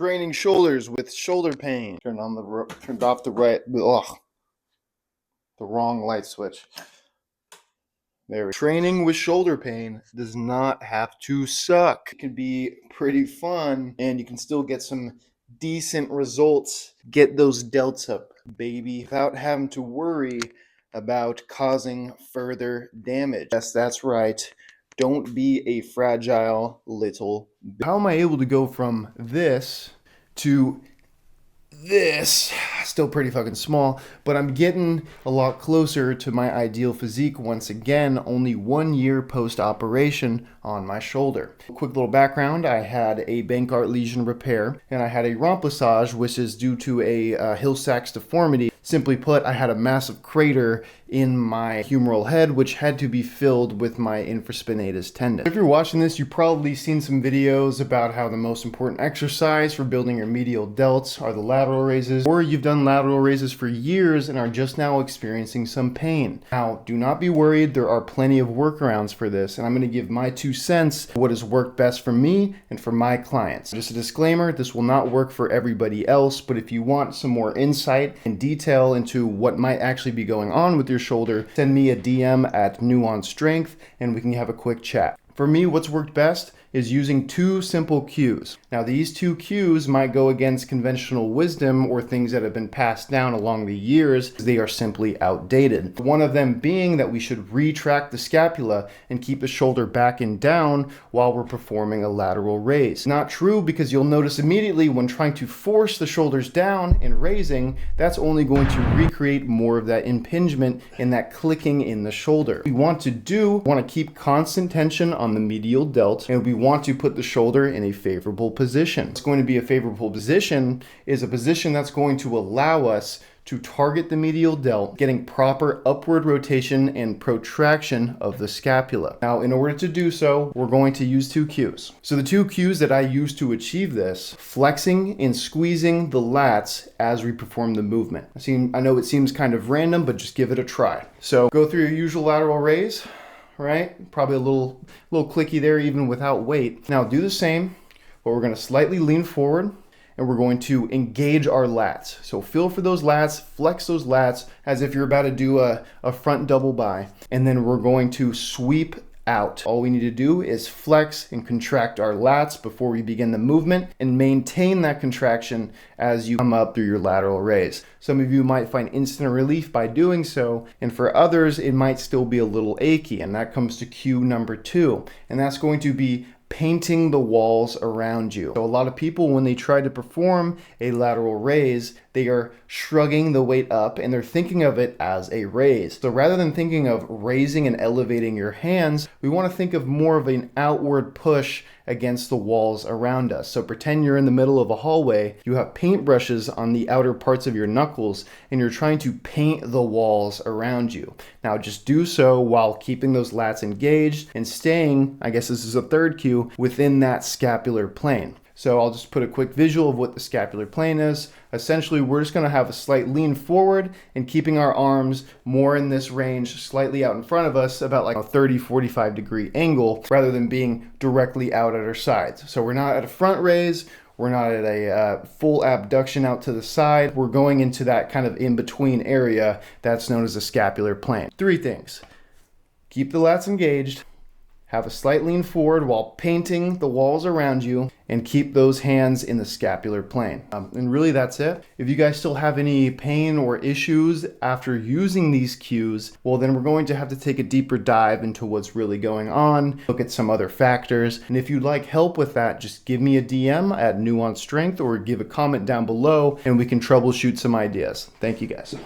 Training shoulders with shoulder pain. Turned off the wrong light switch. Training with shoulder pain does not have to suck. It can be pretty fun, and you can still get some decent results. Get those delts up, baby, without having to worry about causing further damage. Yes, that's right. Don't be a fragile little bitch. How am I able to go from this to this? Still pretty fucking small, but I'm getting a lot closer to my ideal physique once again, only 1 year post-operation on my shoulder. Quick little background, I had a Bankart lesion repair, and I had a remplissage, which is due to a Hill-Sachs deformity. Simply put, I had a massive crater in my humeral head, which had to be filled with my infraspinatus tendon. If you're watching this, you've probably seen some videos about how the most important exercise for building your medial delts are the lateral raises, or you've done lateral raises for years and are just now experiencing some pain. Now, do not be worried, there are plenty of workarounds for this, and I'm going to give my 2 cents what has worked best for me and for my clients. Just a disclaimer, this will not work for everybody else, but if you want some more insight and detail into what might actually be going on with your shoulder, send me a DM at Nuance Strength and we can have a quick chat. For me, what's worked best is using 2 simple cues. Now, these 2 cues might go against conventional wisdom or things that have been passed down along the years. They are simply outdated. One of them being that we should retract the scapula and keep the shoulder back and down while we're performing a lateral raise. Not true, because you'll notice immediately when trying to force the shoulders down and raising, that's only going to recreate more of that impingement and that clicking in the shoulder. We want to keep constant tension on the medial delt, and we want to put the shoulder in a favorable position. It's going to be a favorable position is a position that's going to allow us to target the medial delt, getting proper upward rotation and protraction of the scapula. Now, in order to do so, we're going to use 2 cues. So the 2 cues that I use to achieve this, flexing and squeezing the lats as we perform the movement. I know it seems kind of random, but just give it a try. So go through your usual lateral raise, right? Probably a little clicky there even without weight. Now do the same, but we're going to slightly lean forward and we're going to engage our lats. So feel for those lats, flex those lats as if you're about to do a front double by. And then we're going to sweep out. All we need to do is flex and contract our lats before we begin the movement and maintain that contraction as you come up through your lateral raise. Some of you might find instant relief by doing so, and for others it might still be a little achy, and that comes to cue number 2, and that's going to be painting the walls around you. So a lot of people, when they try to perform a lateral raise, they are shrugging the weight up and they're thinking of it as a raise. So rather than thinking of raising and elevating your hands, we want to think of more of an outward push against the walls around us. So pretend you're in the middle of a hallway, you have paintbrushes on the outer parts of your knuckles, and you're trying to paint the walls around you. Now just do so while keeping those lats engaged and staying, I guess this is a 3rd cue, within that scapular plane. So I'll just put a quick visual of what the scapular plane is. Essentially, we're just going to have a slight lean forward and keeping our arms more in this range, slightly out in front of us, about like a 30-45 degree angle, rather than being directly out at our sides. So we're not at a front raise, we're not at a full abduction out to the side. We're going into that kind of in-between area that's known as the scapular plane. 3 things. Keep the lats engaged, have a slight lean forward while painting the walls around you, and keep those hands in the scapular plane. And really that's it. If you guys still have any pain or issues after using these cues, well then we're going to have to take a deeper dive into what's really going on, look at some other factors. And if you'd like help with that, just give me a DM at Nuance Strength or give a comment down below and we can troubleshoot some ideas. Thank you guys.